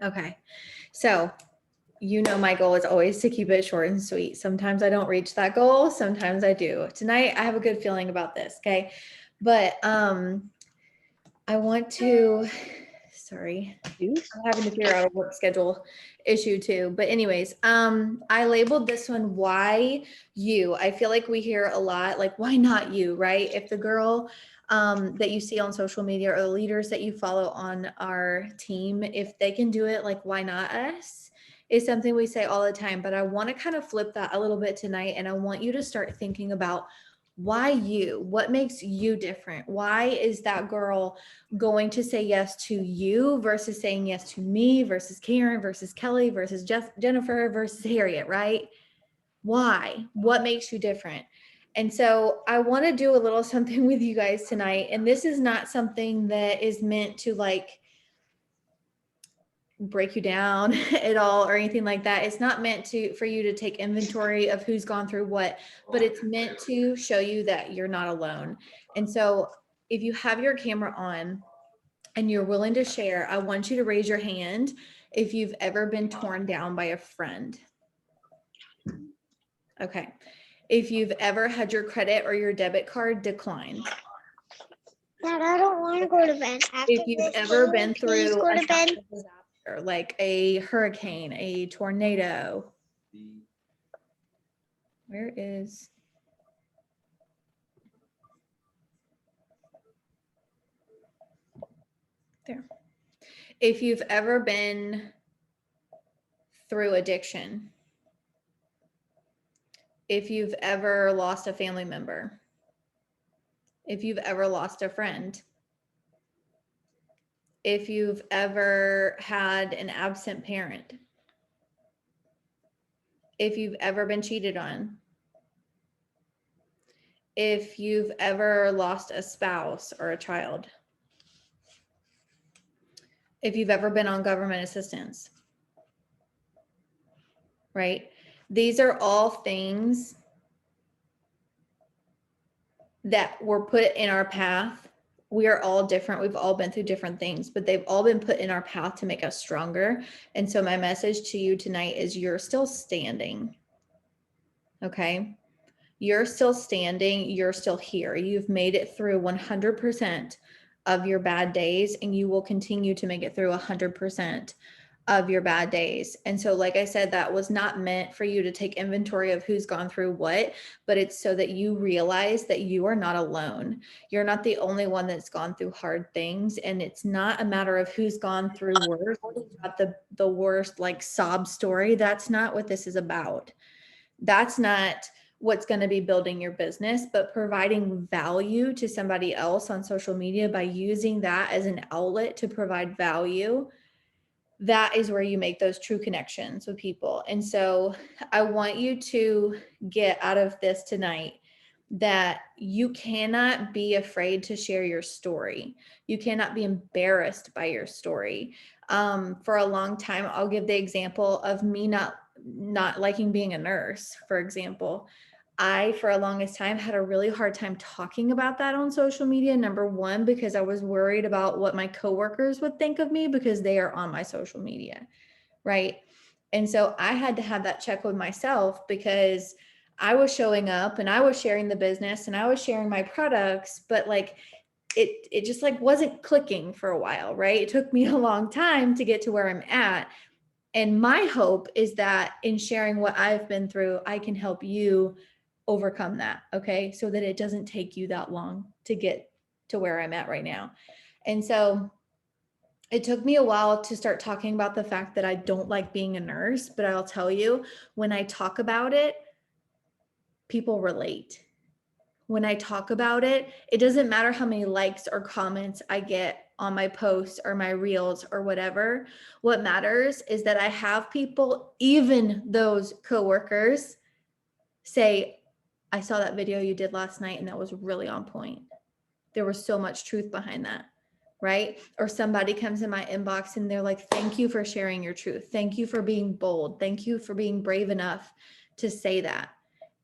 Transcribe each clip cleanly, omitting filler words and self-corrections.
Okay. So, my goal is always to keep it short and sweet. Sometimes I don't reach that goal, sometimes I do. Tonight I have a good feeling about this, okay? But I want to sorry. I'm having to figure out a work schedule issue too. But anyways, I labeled this one why you. I feel like we hear a lot like why not you, right? If the girl that you see on social media or the leaders that you follow on our team, if they can do it, like why not us? Is something we say all the time. But I want to kind of flip that a little bit tonight, and I want you to start thinking about why you? What makes you different? Why is that girl going to say yes to you versus saying yes to me versus Karen versus Kelly versus Jennifer versus Harriet, right? Why? What makes you different? And so I want to do a little something with you guys tonight. And this is not something that is meant to like break you down at all or anything like that. It's not meant for you to take inventory of who's gone through what, but it's meant to show you that you're not alone. And so if you have your camera on and you're willing to share, I want you to raise your hand if you've ever been torn down by a friend. Okay. If you've ever had your credit or your debit card declined. Dad, I don't want to go to bed. If you've ever been through a natural disaster, like a hurricane, a tornado. Where is... There. If you've ever been through addiction. If you've ever lost a family member. If you've ever lost a friend. If you've ever had an absent parent. If you've ever been cheated on. If you've ever lost a spouse or a child. If you've ever been on government assistance. Right? These are all things that were put in our path. We are all different. We've all been through different things, but they've all been put in our path to make us stronger. And so my message to you tonight is you're still standing. Okay? You're still standing. You're still here. You've made it through 100% of your bad days, and you will continue to make it through 100% of your bad days. And so, like I said, that was not meant for you to take inventory of who's gone through what, but it's so that you realize that you are not alone. You're not the only one that's gone through hard things. And it's not a matter of who's gone through worse, got the worst like sob story. That's not what this is about. That's not what's going to be building your business, but providing value to somebody else on social media by using that as an outlet to provide value. That is where you make those true connections with people. And so I want you to get out of this tonight that you cannot be afraid to share your story. You cannot be embarrassed by your story. For a long time, I'll give the example of me not liking being a nurse, for example. I, for a longest time, had a really hard time talking about that on social media. Number one, because I was worried about what my coworkers would think of me because they are on my social media, right? And so I had to have that check with myself because I was showing up and I was sharing the business and I was sharing my products, but like it just like wasn't clicking for a while, right? It took me a long time to get to where I'm at. And my hope is that in sharing what I've been through, I can help you overcome that, okay? So that it doesn't take you that long to get to where I'm at right now. And so it took me a while to start talking about the fact that I don't like being a nurse, but I'll tell you, when I talk about it, people relate. When I talk about it, it doesn't matter how many likes or comments I get on my posts or my reels or whatever. What matters is that I have people, even those coworkers, say, I saw that video you did last night and that was really on point. There was so much truth behind that, right? Or somebody comes in my inbox and they're like, thank you for sharing your truth. Thank you for being bold. Thank you for being brave enough to say that.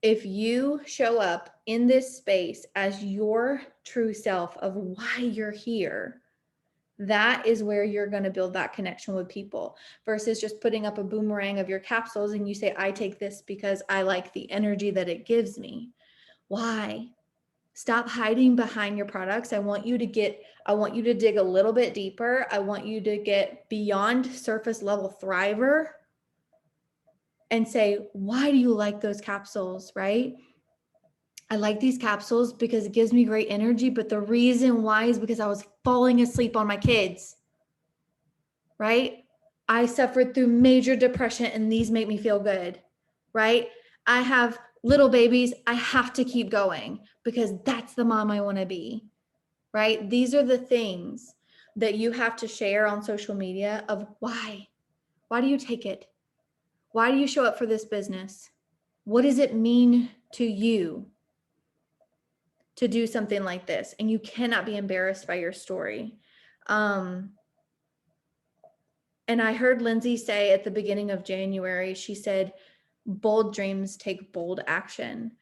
If you show up in this space as your true self of why you're here, That is where you're going to build that connection with people versus just putting up a boomerang of your capsules and you say, I take this because I like the energy that it gives me. Why? Stop hiding behind your products. I want you to dig a little bit deeper. I want you to get beyond surface level thriver and say, why do you like those capsules, right? I like these capsules because it gives me great energy, but the reason why is because I was falling asleep on my kids, right? I suffered through major depression and these make me feel good, right? I have little babies. I have to keep going because that's the mom I want to be, right? These are the things that you have to share on social media of why. Why do you take it? Why do you show up for this business? What does it mean to you to do something like this? And you cannot be embarrassed by your story. And I heard Lindsay say at the beginning of January, she said, bold dreams take bold action.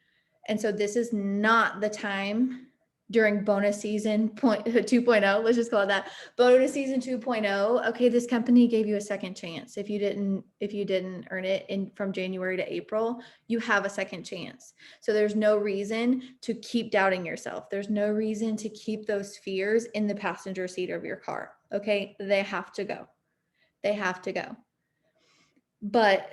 And so this is not the time during bonus season 2.0, let's just call it that, bonus season 2.0. Okay, this company gave you a second chance. If you didn't earn it from January to April, you have a second chance. So there's no reason to keep doubting yourself. There's no reason to keep those fears in the passenger seat of your car. Okay, they have to go. They have to go. But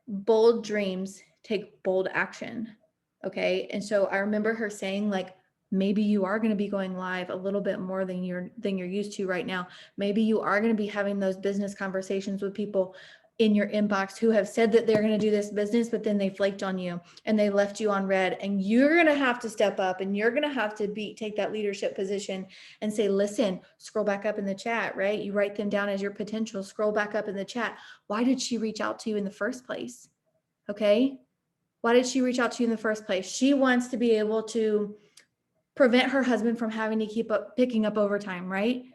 bold dreams take bold action. Okay. And so I remember her saying, like, maybe you are going to be going live a little bit more than you're used to right now. Maybe you are going to be having those business conversations with people in your inbox who have said that they're going to do this business, but then they flaked on you and they left you on red, and you're going to have to step up and you're going to have to take that leadership position and say, listen, scroll back up in the chat, right? You write them down as your potential, scroll back up in the chat. Why did she reach out to you in the first place? Okay. Why did she reach out to you in the first place? She wants to be able to prevent her husband from having to keep picking up overtime, right?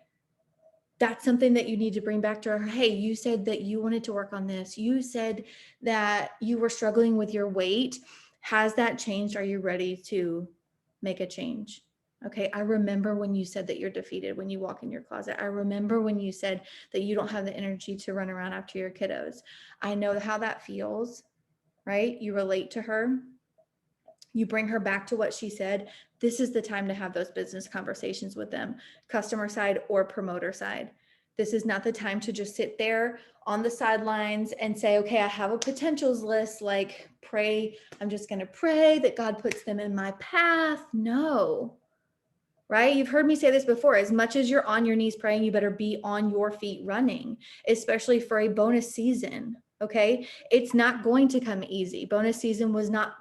That's something that you need to bring back to her. Hey, you said that you wanted to work on this. You said that you were struggling with your weight. Has that changed? Are you ready to make a change? Okay, I remember when you said that you're defeated when you walk in your closet. I remember when you said that you don't have the energy to run around after your kiddos. I know how that feels, right? You relate to her. You bring her back to what she said. This is the time to have those business conversations with them, customer side or promoter side. This is not the time to just sit there on the sidelines and say, okay, I have a potentials list, like pray. I'm just going to pray that God puts them in my path. No, right? You've heard me say this before. As much as you're on your knees praying, you better be on your feet running, especially for a bonus season. Okay. It's not going to come easy. Bonus season was not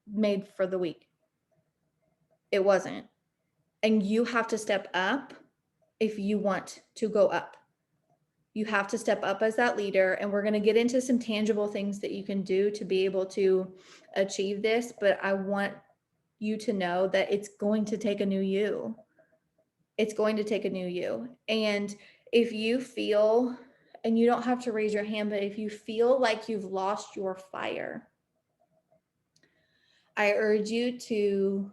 made for the weak. It wasn't. And you have to step up if you want to go up. You have to step up as that leader. And we're going to get into some tangible things that you can do to be able to achieve this. But I want you to know that it's going to take a new you. It's going to take a new you. And if you feel, and you don't have to raise your hand, but if you feel like you've lost your fire, I urge you to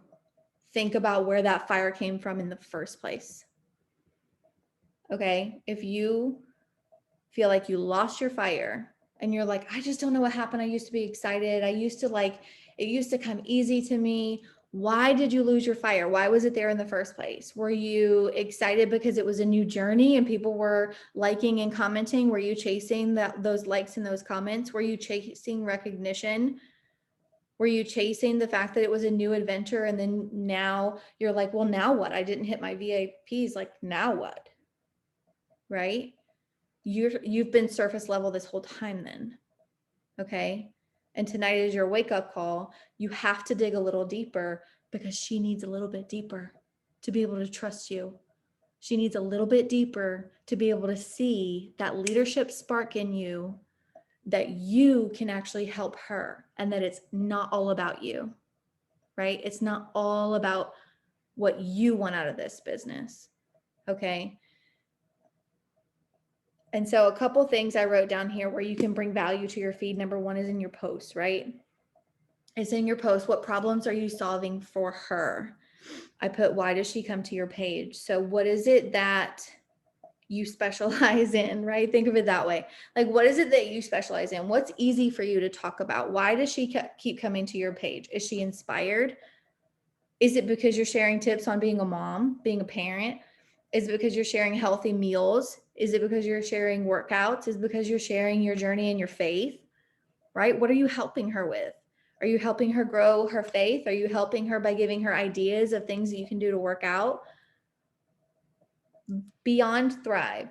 think about where that fire came from in the first place. Okay. If you feel like you lost your fire and you're like, I just don't know what happened. I used to be excited. It used to come easy to me. Why did you lose your fire? Why was it there in the first place? Were you excited because it was a new journey and people were liking and commenting? Were you chasing those likes and those comments? Were you chasing recognition? Were you chasing the fact that it was a new adventure and then now you're like, well, now what? I didn't hit my VIPs. Like, now what? Right? You've been surface level this whole time then. Okay. And tonight is your wake up call. You have to dig a little deeper because she needs a little bit deeper to be able to trust you. She needs a little bit deeper to be able to see that leadership spark in you, that you can actually help her and that it's not all about you, right? It's not all about what you want out of this business. Okay. And so a couple things I wrote down here where you can bring value to your feed. Number one is in your posts, right? It's in your post. What problems are you solving for her? I put, why does she come to your page? So what is it that you specialize in, right? Think of it that way. Like, what is it that you specialize in? What's easy for you to talk about? Why does she keep coming to your page? Is she inspired? Is it because you're sharing tips on being a mom, being a parent? Is it because you're sharing healthy meals? Is it because you're sharing workouts? Is it because you're sharing your journey and your faith, right? What are you helping her with? Are you helping her grow her faith? Are you helping her by giving her ideas of things that you can do to work out? Beyond Thrive,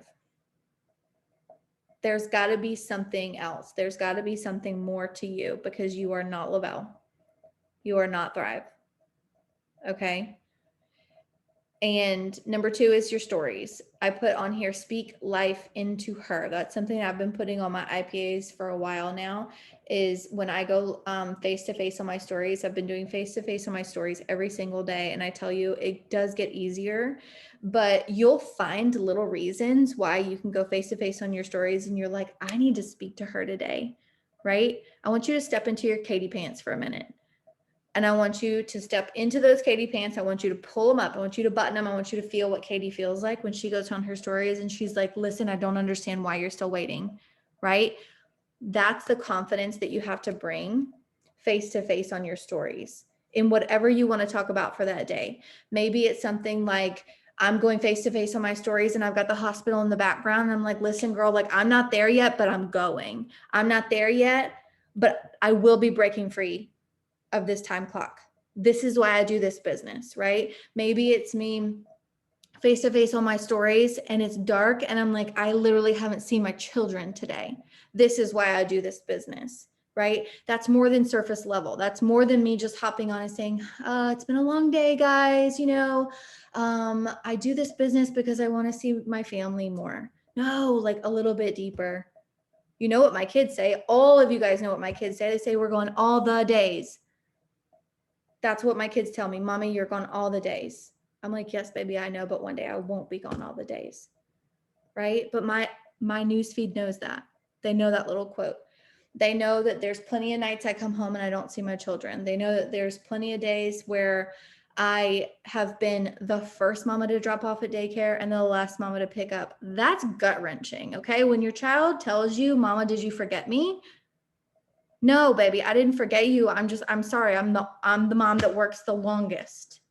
there's got to be something else. There's got to be something more to you, because you are not Lavelle. You are not Thrive. Okay. And number 2 is your stories. I put on here, speak life into her. That's something I've been putting on my IPAs for a while now, is when I go face to face on my stories. I've been doing face to face on my stories every single day. And I tell you, it does get easier, but you'll find little reasons why you can go face to face on your stories. And you're like, I need to speak to her today, right? I want you to step into your Katie pants for a minute. And I want you to step into those Katie pants. I want you to pull them up. I want you to button them. I want you to feel what Katie feels like when she goes on her stories and she's like, listen, I don't understand why you're still waiting, right? That's the confidence that you have to bring face to face on your stories in whatever you want to talk about for that day. Maybe it's something like, I'm going face to face on my stories and I've got the hospital in the background. And I'm like, listen, girl, like, I'm not there yet, but I'm going. I'm not there yet, but I will be breaking free of this time clock. This is why I do this business, right? Maybe it's me face to face on my stories and it's dark and I'm like, I literally haven't seen my children today. This is why I do this business, right? That's more than surface level. That's more than me just hopping on and saying, it's been a long day, guys. I do this business because I want to see my family more. No, like a little bit deeper. You know what my kids say? All of you guys know what my kids say. They say, we're going all the days. That's what my kids tell me. Mommy, you're gone all the days. I'm like, yes, baby, I know, but one day I won't be gone all the days. Right? But my news feed knows that. They know that little quote. They know that there's plenty of nights I come home and I don't see my children. They know that there's plenty of days where I have been the first mama to drop off at daycare and the last mama to pick up. That's gut-wrenching. Okay. When your child tells you, Mama, did you forget me? No, baby, I didn't forget you. I'm sorry. I'm the mom that works the longest,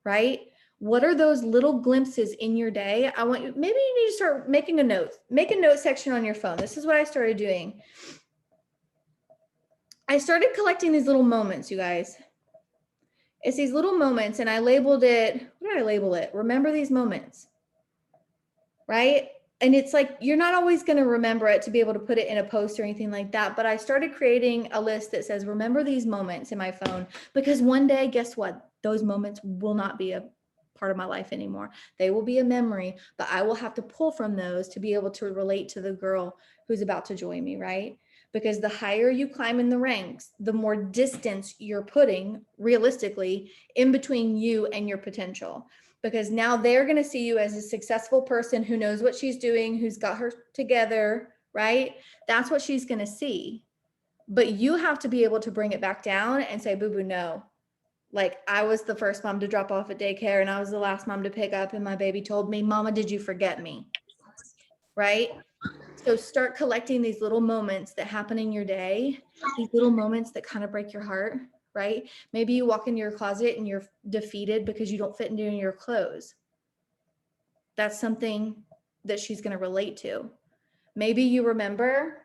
right? What are those little glimpses in your day? Maybe you need to start making a note. Make a note section on your phone. This is what I started doing. I started collecting these little moments, you guys. It's these little moments, and I labeled it, what did I label it? Remember these moments, right? And it's like, you're not always going to remember it to be able to put it in a post or anything like that. But I started creating a list that says, remember these moments in my phone, because one day, guess what? Those moments will not be a part of my life anymore. They will be a memory, but I will have to pull from those to be able to relate to the girl who's about to join me, right? Because the higher you climb in the ranks, the more distance you're putting realistically in between you and your potential. Because now they're going to see you as a successful person who knows what she's doing, who's got her together, right? That's what she's going to see. But you have to be able to bring it back down and say, boo boo, no. Like, I was the first mom to drop off at daycare and I was the last mom to pick up. And my baby told me, Mama, did you forget me? Right? So start collecting these little moments that happen in your day, these little moments that kind of break your heart, right? Maybe you walk into your closet and you're defeated because you don't fit into your clothes. That's something that she's going to relate to. Maybe you remember,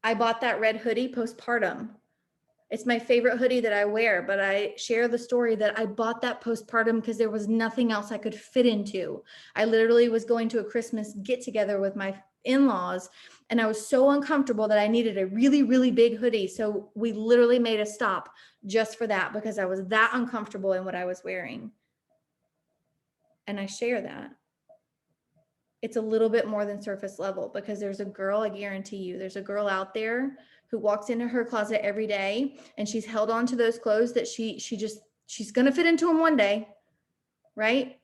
I bought that red hoodie postpartum. It's my favorite hoodie that I wear, but I share the story that I bought that postpartum because there was nothing else I could fit into. I literally was going to a Christmas get together with my in-laws and I was so uncomfortable that I needed a really, really big hoodie. So we literally made a stop just for that because I was that uncomfortable in what I was wearing. And I share that. It's a little bit more than surface level because there's a girl, I guarantee you, there's a girl out there who walks into her closet every day and she's held on to those clothes that she's going to fit into them one day, right?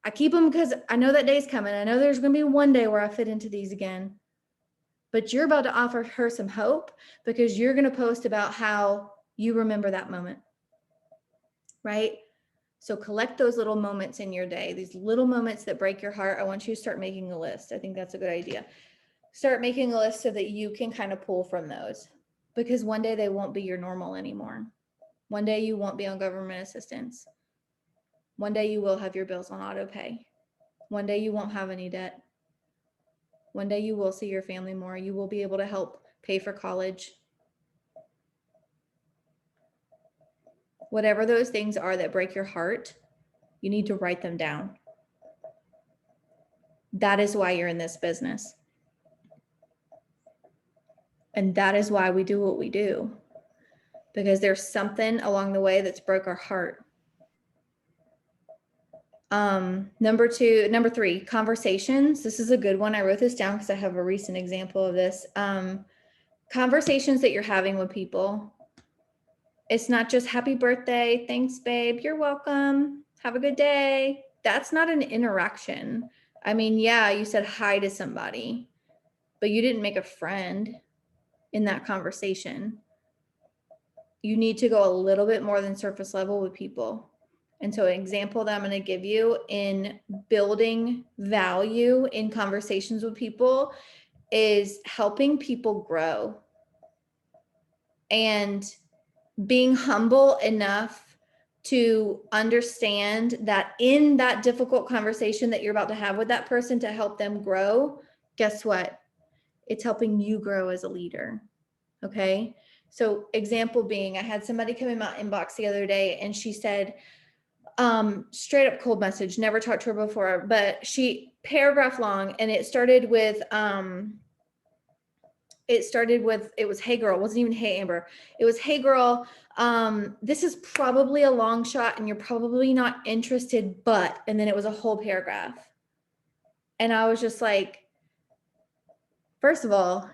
I keep them because I know that day's coming. I know there's going to be one day where I fit into these again. But you're about to offer her some hope because you're going to post about how you remember that moment, right? So collect those little moments in your day, these little moments that break your heart. I want you to start making a list. I think that's a good idea. Start making a list so that you can kind of pull from those, because one day they won't be your normal anymore. One day you won't be on government assistance. One day you will have your bills on auto pay. One day you won't have any debt. One day you will see your family more. You will be able to help pay for college. Whatever those things are that break your heart, you need to write them down. That is why you're in this business. And that is why we do what we do, because there's something along the way that's broke our heart. Number 3, conversations. This is a good one. I wrote this down because I have a recent example of this. Conversations that you're having with people. It's not just happy birthday, thanks, babe, you're welcome, have a good day. That's not an interaction. I mean, yeah, you said hi to somebody, but you didn't make a friend in that conversation. You need to go a little bit more than surface level with people. And so an example that I'm going to give you in building value in conversations with people is helping people grow and being humble enough to understand that in that difficult conversation that you're about to have with that person to help them grow, guess what? It's helping you grow as a leader. Okay. So example being, I had somebody come in my inbox the other day and she said, straight up cold message, never talked to her before, but she paragraph long, and it started with, it was, hey girl, it wasn't even hey Amber. It was, hey girl, this is probably a long shot and you're probably not interested, but, and then it was a whole paragraph. And I was just like, first of all,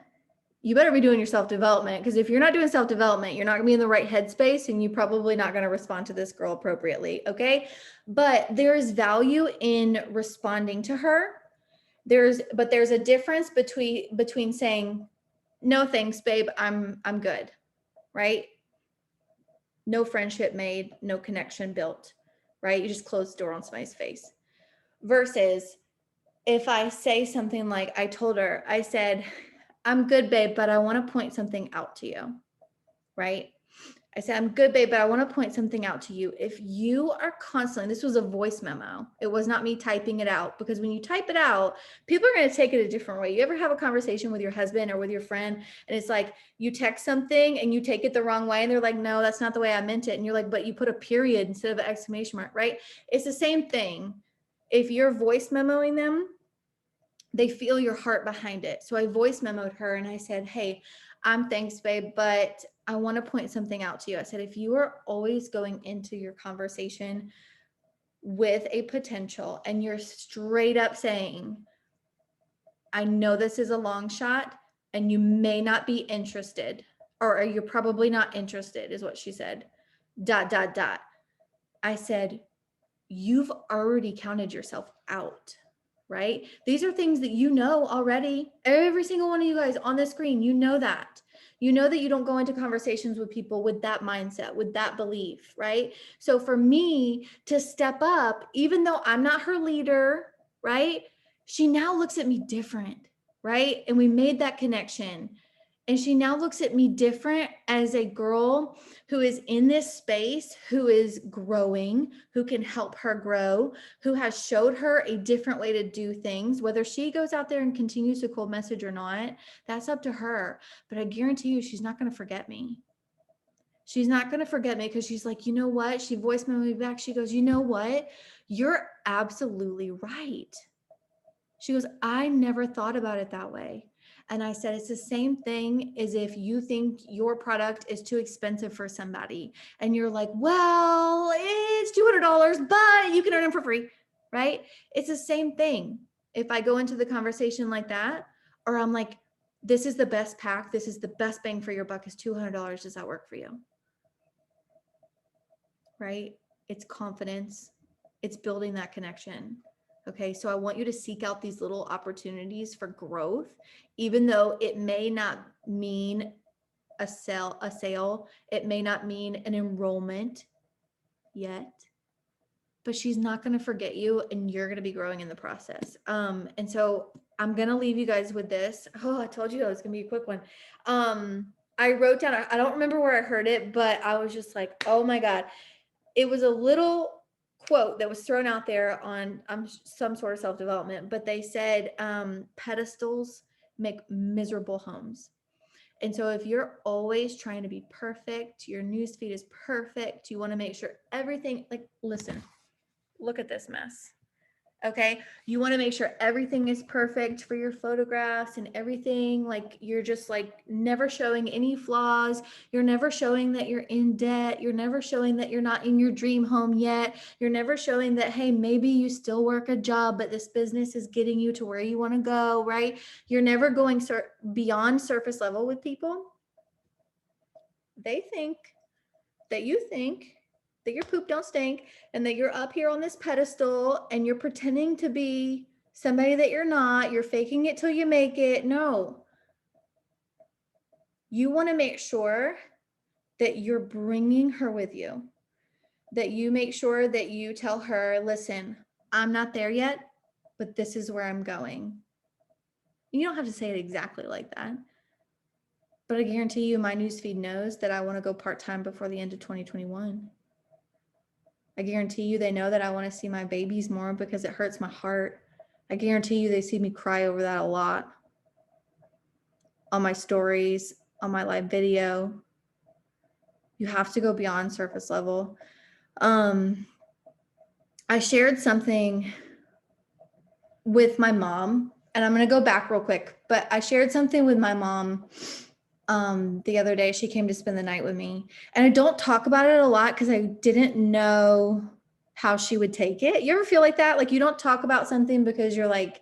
you better be doing your self-development, because if you're not doing self-development, you're not gonna be in the right headspace and you're probably not gonna respond to this girl appropriately, okay? But there's value in responding to her. There's a difference between saying, no thanks, babe, I'm good, right? No friendship made, no connection built, right? You just close the door on somebody's face. Versus if I say something like, I told her, I said, I'm good, babe, but I want to point something out to you, right? I said, I'm good, babe, but I want to point something out to you. If you are constantly, this was a voice memo. It was not me typing it out, because when you type it out, people are going to take it a different way. You ever have a conversation with your husband or with your friend, and it's like you text something and you take it the wrong way, and they're like, no, that's not the way I meant it. And you're like, but you put a period instead of an exclamation mark, right? It's the same thing. If you're voice memoing them, they feel your heart behind it. So I voice memoed her and I said, hey, thanks, babe, but I want to point something out to you. I said, if you are always going into your conversation with a potential and you're straight up saying, I know this is a long shot and you may not be interested, or you're probably not interested, is what she said, ... I said, you've already counted yourself out. Right? These are things that you know already. Every single one of you guys on the screen, you know that. You know that you don't go into conversations with people with that mindset, with that belief, right? So for me to step up, even though I'm not her leader, right? She now looks at me different, right? And we made that connection. And she now looks at me different as a girl who is in this space, who is growing, who can help her grow, who has showed her a different way to do things. Whether she goes out there and continues to cold message or not, that's up to her. But I guarantee you, she's not going to forget me. She's not going to forget me, because she's like, you know what? She voiced me back. She goes, you know what? You're absolutely right. She goes, I never thought about it that way. And I said, it's the same thing as if you think your product is too expensive for somebody and you're like, well, it's $200, but you can earn them for free, right? It's the same thing. If I go into the conversation like that, or I'm like, this is the best pack, this is the best bang for your buck, is $200. Does that work for you? Right? It's confidence. It's building that connection. Okay, so I want you to seek out these little opportunities for growth, even though it may not mean a sale, it may not mean an enrollment yet. but she's not going to forget you, and you're going to be growing in the process. And so I'm going to leave you guys with this. Oh, I told you it was going to be a quick one. I wrote down, I don't remember where I heard it, but I was just like, oh my God. It was a little quote that was thrown out there on some sort of self-development, but they said pedestals make miserable homes. And so if you're always trying to be perfect, your newsfeed is perfect, you want to make sure everything, like, listen, look at this mess. Okay. You want to make sure everything is perfect for your photographs and everything. Like, you're just like never showing any flaws. You're never showing that you're in debt. You're never showing that you're not in your dream home yet. You're never showing that, hey, maybe you still work a job, but this business is getting you to where you want to go, right? You're never going beyond surface level with people. They think that you think that your poop don't stink and that you're up here on this pedestal and you're pretending to be somebody that you're not. You're faking it till you make it. No. You want to make sure that you're bringing her with you, that you make sure that you tell her, listen, I'm not there yet, but this is where I'm going. You don't have to say it exactly like that. But I guarantee you my newsfeed knows that I want to go part-time before the end of 2021. I guarantee you they know that I want to see my babies more because it hurts my heart. I guarantee you they see me cry over that a lot on my stories, on my live video. You have to go beyond surface level. I shared something with my mom, and I'm going to go back real quick, but I shared something with my mom the other day. She came to spend the night with me, and I don't talk about it a lot because I didn't know how she would take it. You ever feel like that? Like, you don't talk about something because you're like,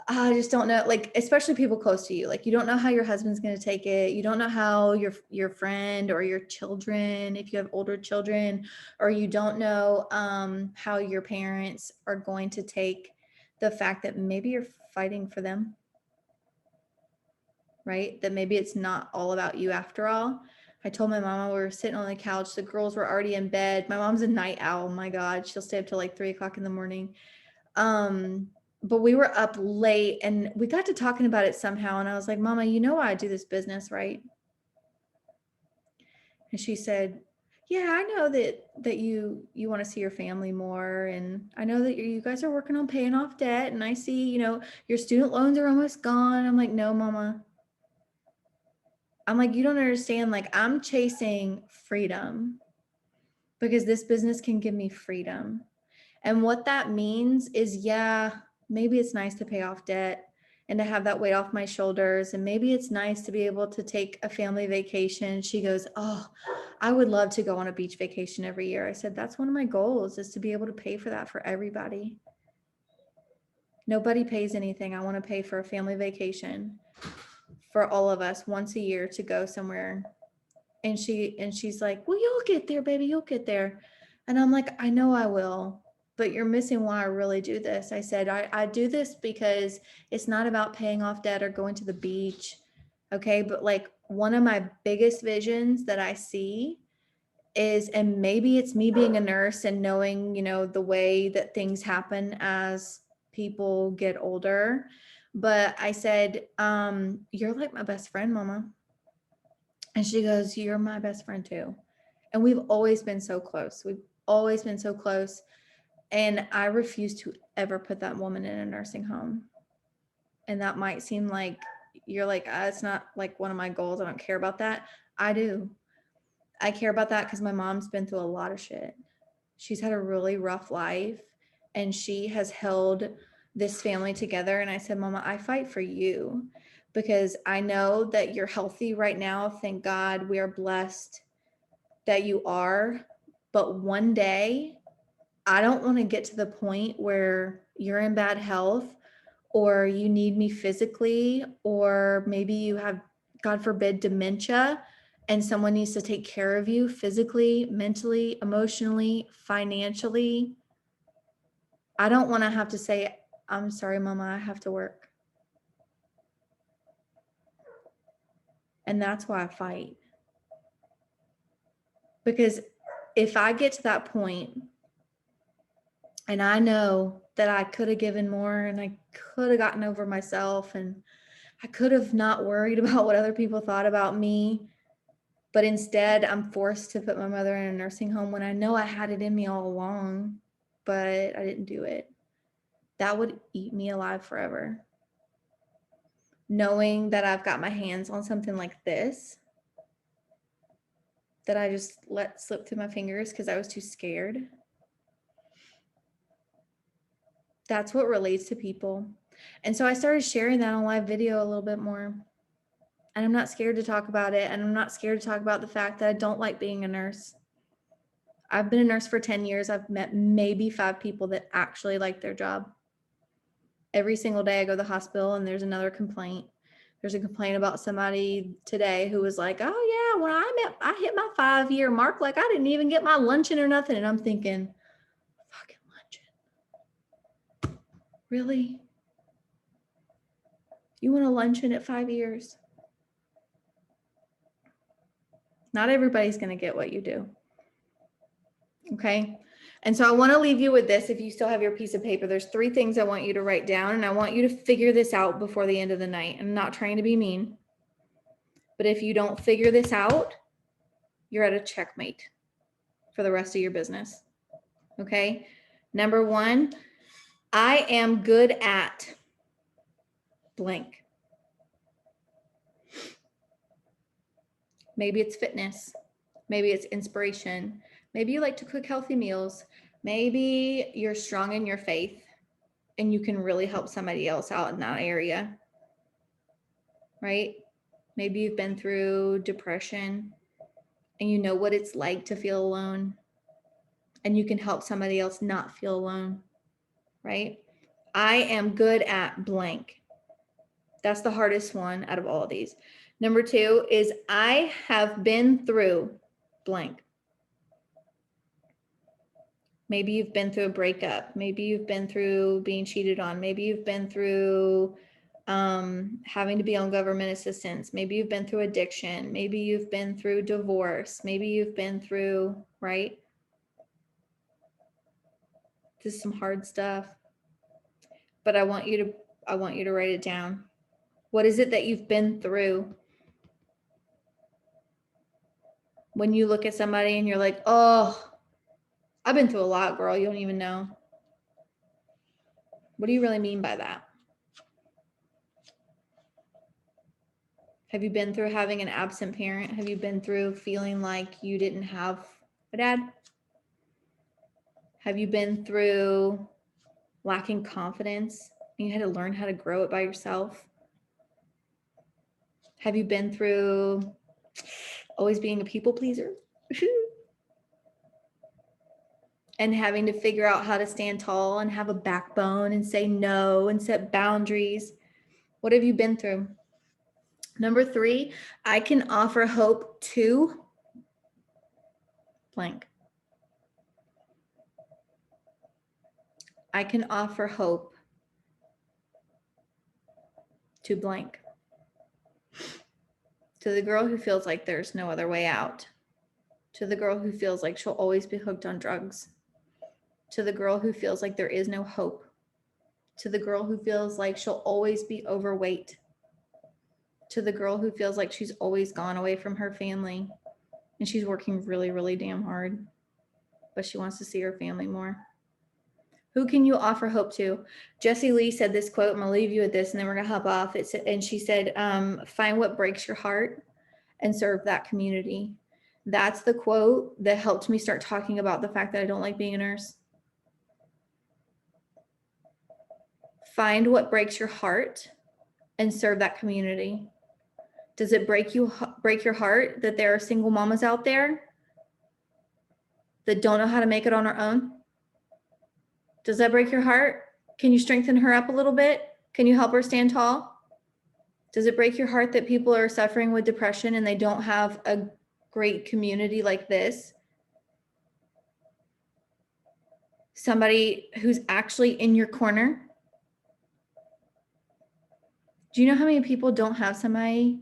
I just don't know, like, especially people close to you. Like, you don't know how your husband's going to take it. You don't know how your friend or your children, if you have older children, or you don't know how your parents are going to take the fact that maybe you're fighting for them, right? That maybe it's not all about you after all. I told my mama, we were sitting on the couch, the girls were already in bed. My mom's a night owl. My God, she'll stay up till like 3 o'clock in the morning. But we were up late and we got to talking about it somehow. And I was like, Mama, you know why I do this business, right? And she said, yeah, I know that you want to see your family more. And I know that you guys are working on paying off debt. And I see, your student loans are almost gone. I'm like, no, Mama. I'm like, you don't understand. Like, I'm chasing freedom because this business can give me freedom. And what that means is, yeah, maybe it's nice to pay off debt and to have that weight off my shoulders. And maybe it's nice to be able to take a family vacation. She goes, oh, I would love to go on a beach vacation every year. I said, that's one of my goals, is to be able to pay for that for everybody. Nobody pays anything. I want to pay for a family vacation for all of us once a year to go somewhere. And she's like, well, you'll get there, baby. You'll get there. And I'm like, I know I will, but you're missing why I really do this. I said, I do this because it's not about paying off debt or going to the beach. Okay. But like, one of my biggest visions that I see is, and maybe it's me being a nurse and knowing, the way that things happen as people get older. But I said, you're like my best friend, Mama. And she goes, you're my best friend too. And we've always been so close. We've always been so close. And I refuse to ever put that woman in a nursing home. And that might seem like you're like, it's not like one of my goals. I don't care about that. I do. I care about that because my mom's been through a lot of shit. She's had a really rough life and she has held this family together. And I said, Mama, I fight for you because I know that you're healthy right now. Thank God, we are blessed that you are. But one day, I don't want to get to the point where you're in bad health or you need me physically, or maybe you have, God forbid, dementia and someone needs to take care of you physically, mentally, emotionally, financially. I don't want to have to say, I'm sorry, Mama, I have to work. And that's why I fight. Because if I get to that point And I know that I could have given more and I could have gotten over myself and I could have not worried about what other people thought about me. But instead, I'm forced to put my mother in a nursing home when I know I had it in me all along, but I didn't do it. That would eat me alive forever. Knowing that I've got my hands on something like this that I just let slip through my fingers because I was too scared. That's what relates to people. And so I started sharing that on live video a little bit more. And I'm not scared to talk about it. And I'm not scared to talk about the fact that I don't like being a nurse. I've been a nurse for 10 years. I've met maybe 5 people that actually like their job. Every single day I go to the hospital and there's another complaint. There's a complaint about somebody today who was like, oh yeah, when I hit my 5-year mark, like I didn't even get my luncheon or nothing. And I'm thinking, fucking luncheon. Really? You want a luncheon at 5 years? Not everybody's going to get what you do. Okay. And so I want to leave you with this. If you still have your piece of paper, there's 3 things I want you to write down, and I want you to figure this out before the end of the night. I'm not trying to be mean, but if you don't figure this out, you're at a checkmate for the rest of your business. Okay. Number 1, I am good at blank. Maybe it's fitness. Maybe it's inspiration. Maybe you like to cook healthy meals. Maybe you're strong in your faith and you can really help somebody else out in that area, right? Maybe you've been through depression and you know what it's like to feel alone and you can help somebody else not feel alone, right? I am good at blank. That's the hardest one out of all of these. Number 2 is I have been through blank. Maybe you've been through a breakup. Maybe you've been through being cheated on. Maybe you've been through having to be on government assistance. Maybe you've been through addiction. Maybe you've been through divorce. Maybe you've been through, right? This is some hard stuff. But I want you to write it down. What is it that you've been through? When you look at somebody and you're like, oh, I've been through a lot, girl. You don't even know. What do you really mean by that? Have you been through having an absent parent? Have you been through feeling like you didn't have a dad? Have you been through lacking confidence and you had to learn how to grow it by yourself? Have you been through always being a people pleaser? And having to figure out how to stand tall and have a backbone and say no and set boundaries? What have you been through? Number 3, I can offer hope to blank. I can offer hope to blank. To the girl who feels like there's no other way out. To the girl who feels like she'll always be hooked on drugs. To the girl who feels like there is no hope. To the girl who feels like she'll always be overweight. To the girl who feels like she's always gone away from her family and she's working really, really damn hard, but she wants to see her family more. Who can you offer hope to? Jessie Lee said this quote. I'm going to leave you with this and then we're going to hop off. And she said, find what breaks your heart and serve that community. That's the quote that helped me start talking about the fact that I don't like being a nurse. Find what breaks your heart and serve that community. Does it break your heart that there are single mamas out there that don't know how to make it on their own? Does that break your heart? Can you strengthen her up a little bit? Can you help her stand tall? Does it break your heart that people are suffering with depression and they don't have a great community like this? Somebody who's actually in your corner? Do you know how many people don't have somebody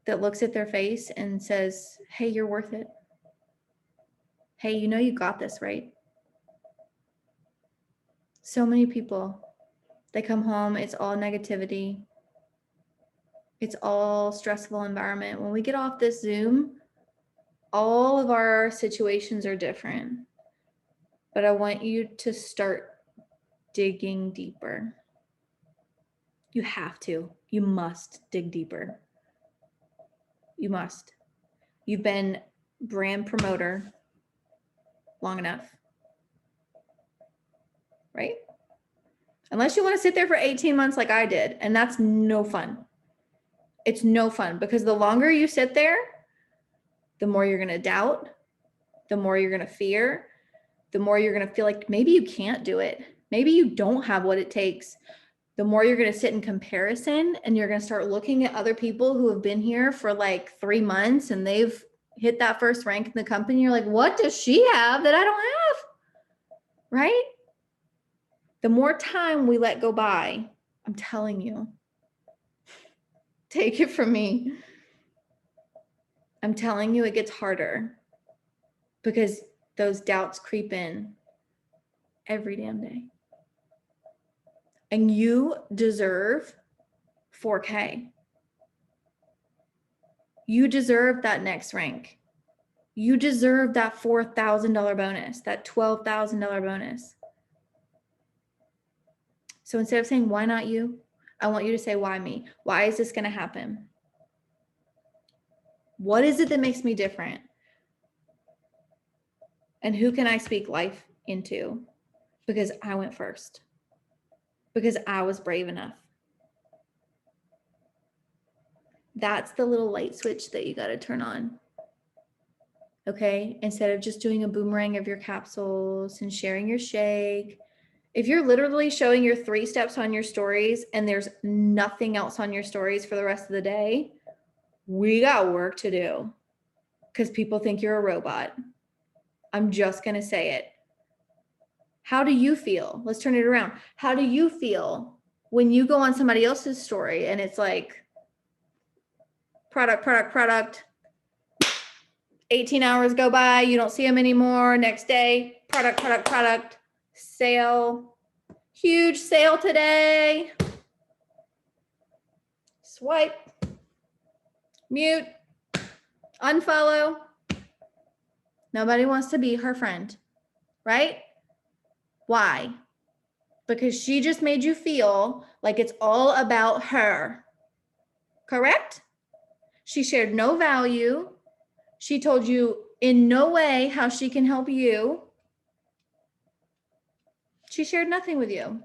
that looks at their face and says, hey, you're worth it? Hey, you know you got this, right? So many people, they come home, it's all negativity. It's all stressful environment. When we get off this Zoom, all of our situations are different. But I want you to start digging deeper. You have to. You must dig deeper. You must. You've been brand promoter long enough, right? Unless you want to sit there for 18 months like I did, and that's no fun. It's no fun because the longer you sit there, the more you're going to doubt, the more you're going to fear, the more you're going to feel like maybe you can't do it. Maybe you don't have what it takes. The more you're going to sit in comparison and you're going to start looking at other people who have been here for like 3 months and they've hit that first rank in the company. You're like, what does she have that I don't have? Right? The more time we let go by, I'm telling you, take it from me. I'm telling you, it gets harder because those doubts creep in every damn day. And you deserve 4K. You deserve that next rank. You deserve that $4,000 bonus, that $12,000 bonus. So instead of saying, why not you? I want you to say, why me? Why is this going to happen? What is it that makes me different? And who can I speak life into? Because I went first. Because I was brave enough. That's the little light switch that you got to turn on. Okay? Instead of just doing a boomerang of your capsules and sharing your shake. If you're literally showing your 3 steps on your stories and there's nothing else on your stories for the rest of the day, we got work to do because people think you're a robot. I'm just going to say it. How do you feel? Let's turn it around. How do you feel when you go on somebody else's story and it's like product, 18 hours go by, you don't see them anymore. Next day, product, sale, huge sale today. Swipe, mute, unfollow. Nobody wants to be her friend, right? Why? Because she just made you feel like it's all about her. Correct? She shared no value. She told you in no way how she can help you. She shared nothing with you.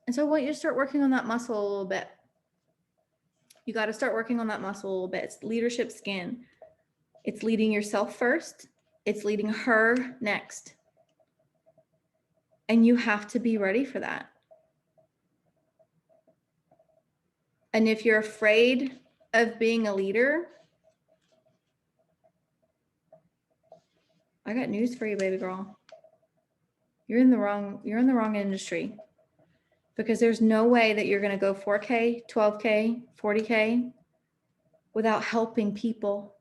And so I want you to start working on that muscle a little bit. You got to start working on that muscle a little bit. It's leadership skin. It's leading yourself first. It's leading her next. And you have to be ready for that. And if you're afraid of being a leader, I got news for you, baby girl. You're in the wrong industry. Because there's no way that you're going to go 4K, 12K, 40K without helping people.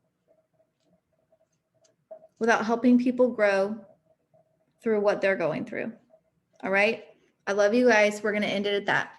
Without helping people grow through what they're going through. All right? I love you guys. We're going to end it at that.